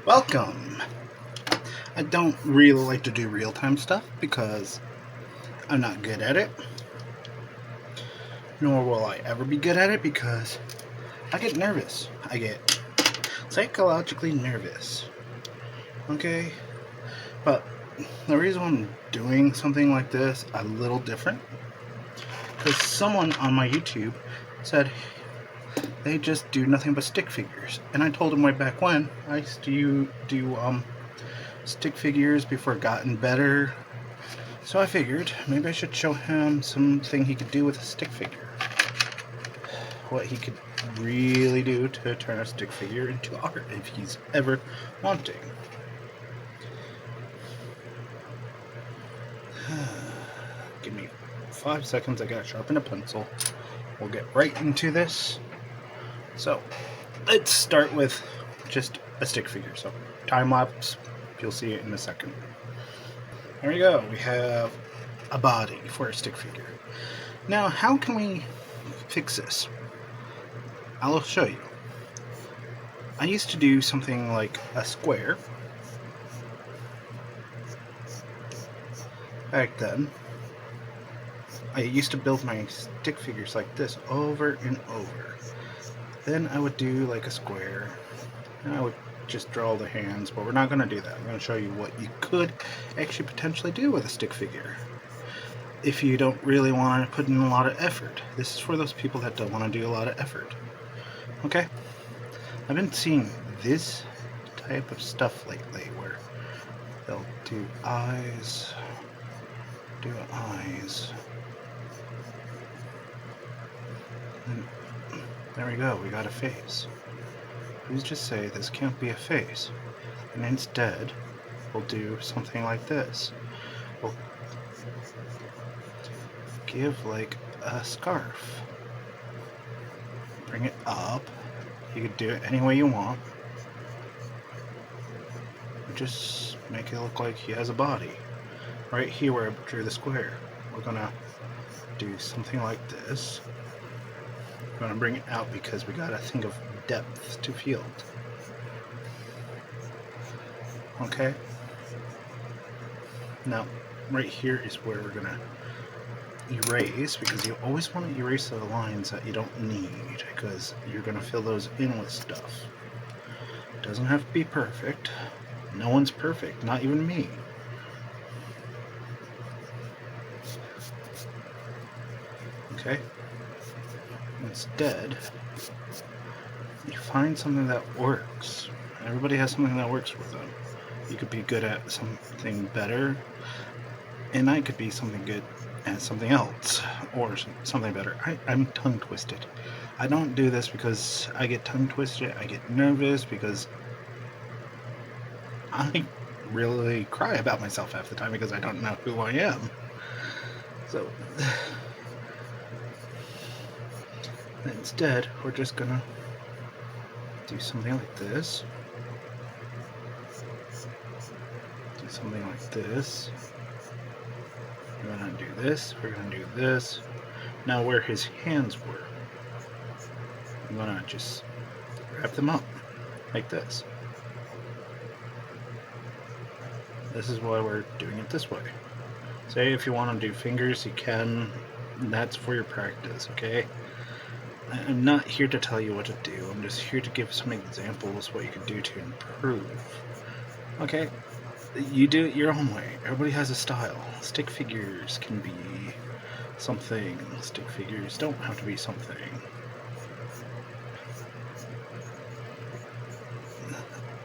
Welcome! I don't really like to do real-time stuff because I'm not good at it. Nor will I ever be good at it because I get nervous. I get psychologically nervous. Okay? But the reason I'm doing something like this a little different, because someone on my YouTube said they just do nothing but stick figures. And I told him way back when, I used to do stick figures before it gotten better. So I figured maybe I should show him something he could do with a stick figure. What he could really do to turn a stick figure into art if he's ever wanting. Give me 5 seconds, I gotta sharpen a pencil. We'll get right into this. So, let's start with just a stick figure. So, time lapse, you'll see it in a second. There we go, we have a body for a stick figure. Now, how can we fix this? I'll show you. I used to do something like a square back then. I used to build my stick figures like this over and over. Then I would do like a square, and I would just draw the hands, but we're not going to do that. I'm going to show you what you could actually potentially do with a stick figure if you don't really want to put in a lot of effort. This is for those people that don't want to do a lot of effort. Okay? I've been seeing this type of stuff lately where they'll do eyes, and there we go, we got a face. Please just say this can't be a face, and instead we'll do something like this. We'll give like a scarf, bring it up. You could do it any way you want. Just make it look like he has a body. Right here where I drew the square, we're gonna do something like this. I'm gonna bring it out because we gotta think of depth to field. Okay? Now, right here is where we're gonna erase, because you always want to erase the lines that you don't need, because you're gonna fill those in with stuff. It doesn't have to be perfect. No one's perfect, not even me. Okay? Instead, you find something that works. Everybody has something that works for them. You could be good at something better, and I could be something good at something else, or something better. I'm tongue twisted. I don't do this because I get tongue twisted. I get nervous because I really cry about myself half the time because I don't know who I am. So instead, we're just gonna do something like this. Do something like this. We're gonna do this. We're gonna do this. Now, where his hands were, I'm gonna just wrap them up like this. This is why we're doing it this way. Say if you want to do fingers, you can. That's for your practice, okay? I'm not here to tell you what to do. I'm just here to give some examples what you can do to improve. Okay? You do it your own way. Everybody has a style. Stick figures can be something. Stick figures don't have to be something.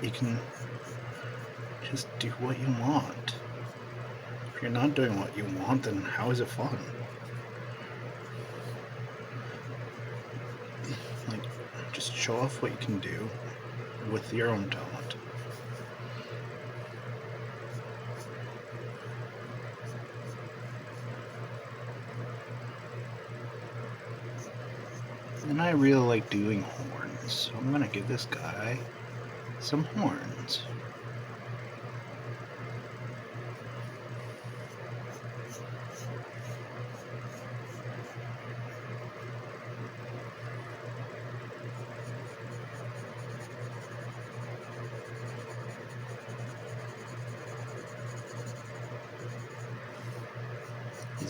You can just do what you want. If you're not doing what you want, then how is it fun? Like, just show off what you can do with your own talent. And I really like doing horns, so I'm gonna give this guy some horns.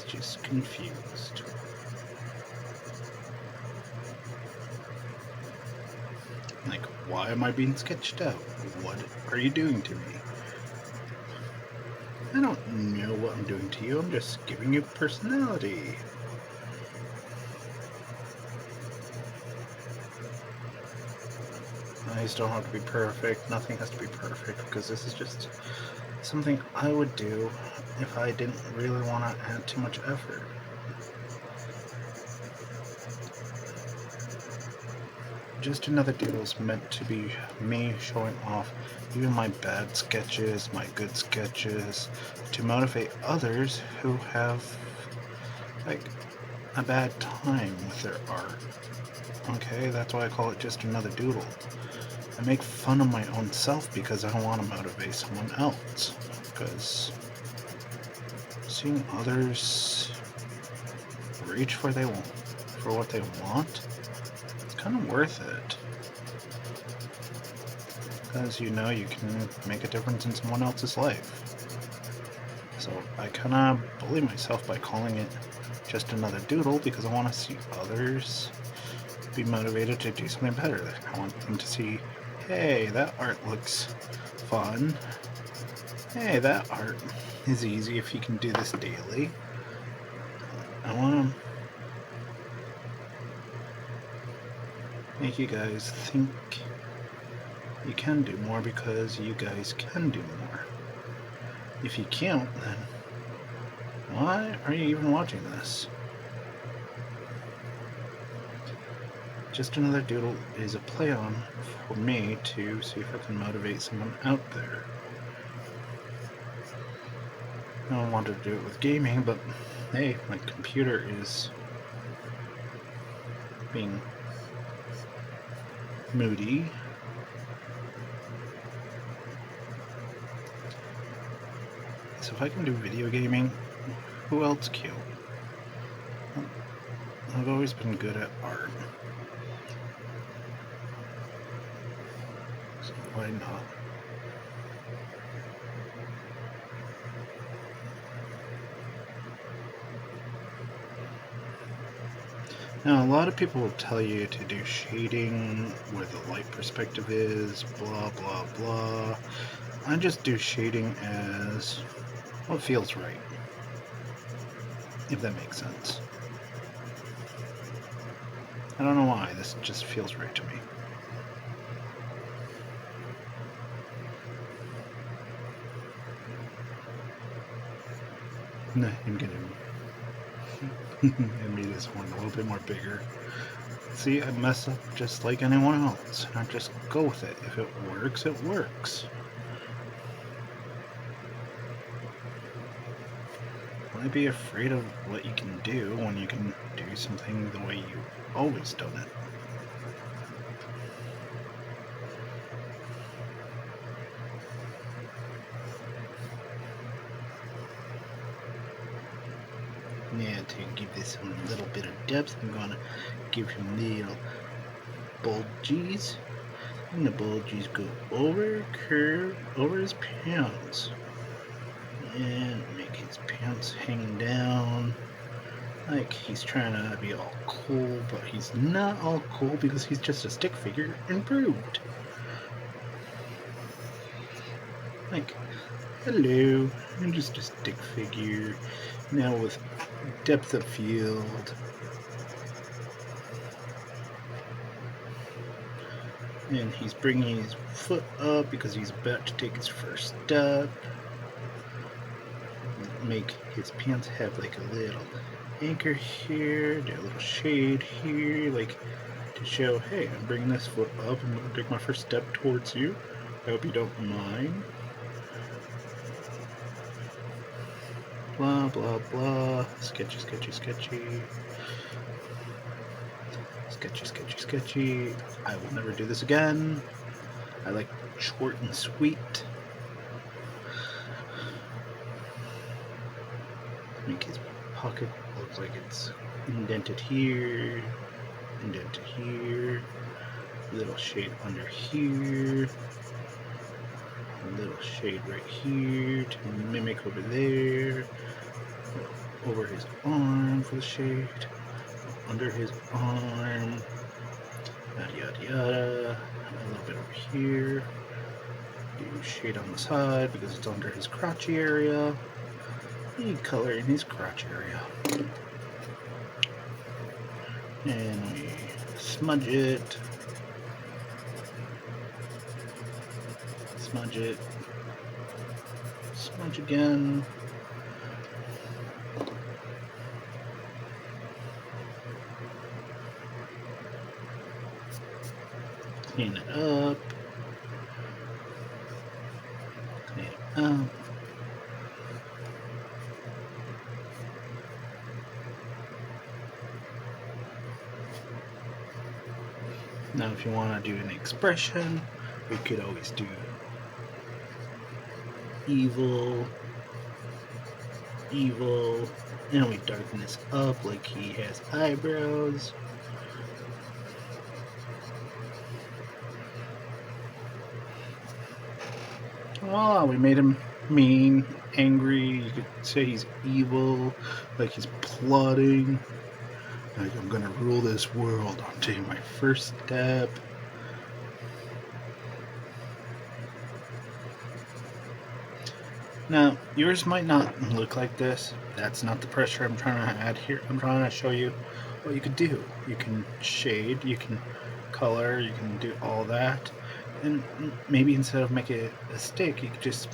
he's just confused. Like, why am I being sketched out? What are you doing to me? I don't know what I'm doing to you, I'm just giving you personality. Eyes don't have to be perfect, nothing has to be perfect, because this is just something I would do if I didn't really want to add too much effort. Just Another Doodle is meant to be me showing off even my bad sketches, my good sketches, to motivate others who have, like, a bad time with their art. Okay, that's why I call it Just Another Doodle. I make fun of my own self because I don't want to motivate someone else. Because seeing others reach for what they want, it's kind of worth it. Because you know you can make a difference in someone else's life. So I kind of bully myself by calling it Just Another Doodle because I want to see others be motivated to do something better. I want them to see, hey, that art looks fun. Hey, that art is easy if you can do this daily. I want to make you guys think you can do more because you guys can do more. If you can't, then why are you even watching this? Just Another Doodle is a play on for me to see if I can motivate someone out there. I don't want to do it with gaming, but hey, my computer is being moody. So if I can do video gaming, who else can? I've always been good at art. So why not? Now, a lot of people will tell you to do shading where the light perspective is, blah, blah, blah. I just do shading as what feels right, if that makes sense. I don't know why, this just feels right to me. Nah, I'm kidding. I made this one a little bit more bigger. See, I mess up just like anyone else. I just go with it. If it works, it works. Why be afraid of what you can do when you can do something the way you've always done it? Now to give this a little bit of depth, I'm gonna give him little bulges. And the bulges go curve over his pants. And make his pants hang down. Like he's trying to be all cool, but he's not all cool because he's just a stick figure improved. Like, hello, I'm just a stick figure. Now with depth of field. And he's bringing his foot up because he's about to take his first step. Make his pants have like a little anchor here, do a little shade here, like to show, hey, I'm bringing this foot up, I'm going to take my first step towards you. I hope you don't mind. Blah, blah, blah. Sketchy, sketchy, sketchy. Sketchy, sketchy, sketchy. I will never do this again. I like short and sweet. Make his pocket look like it's indented here, indented here, little shade under here, a little shade right here to mimic over there, over his arm for the shade, under his arm, yada yada yada, a little bit over here, do shade on the side because it's under his crotchy area, need color in his crotch area, and we smudge it, smudge it, smudge again. Clean it up. Clean it up. Now if you want to do an expression, we could always do evil, evil, and we darken this up like he has eyebrows. Oh, we made him mean, angry. You could say he's evil, like he's plotting. Like, I'm gonna rule this world. I'm taking my first step. Now, yours might not look like this. That's not the pressure I'm trying to add here. I'm trying to show you what you could do. You can shade, you can color, you can do all that. And maybe instead of making it a stick, you could just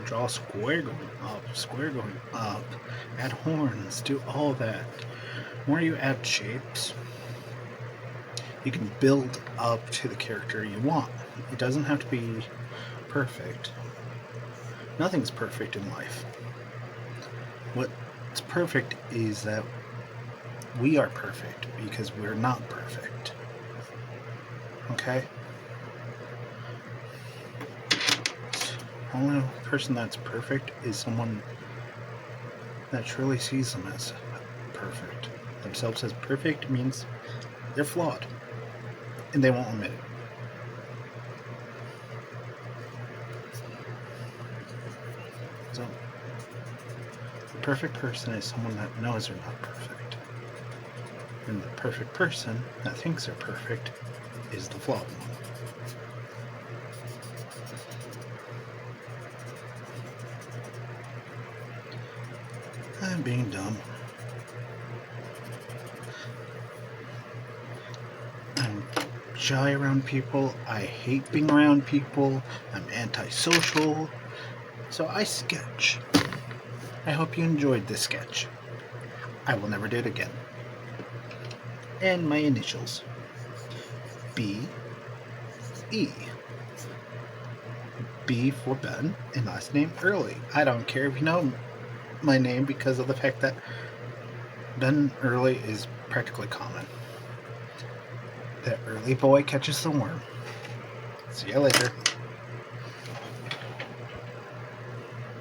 draw a square going up, add horns, do all that. The more you add shapes, you can build up to the character you want. It doesn't have to be perfect. Nothing's perfect in life. What's perfect is that we are perfect because we're not perfect. Okay? The only person that's perfect is someone that truly sees them as perfect. Themselves as perfect means they're flawed, and they won't admit it. So, the perfect person is someone that knows they're not perfect. And the perfect person that thinks they're perfect is the flawed one. I'm being dumb. I'm shy around people. I hate being around people. I'm antisocial. So I sketch. I hope you enjoyed this sketch. I will never do it again. And my initials. B-E. B for Ben, and last name Early. I don't care if you know my name because of the fact that Ben Early is practically common. The early boy catches the worm. See you later.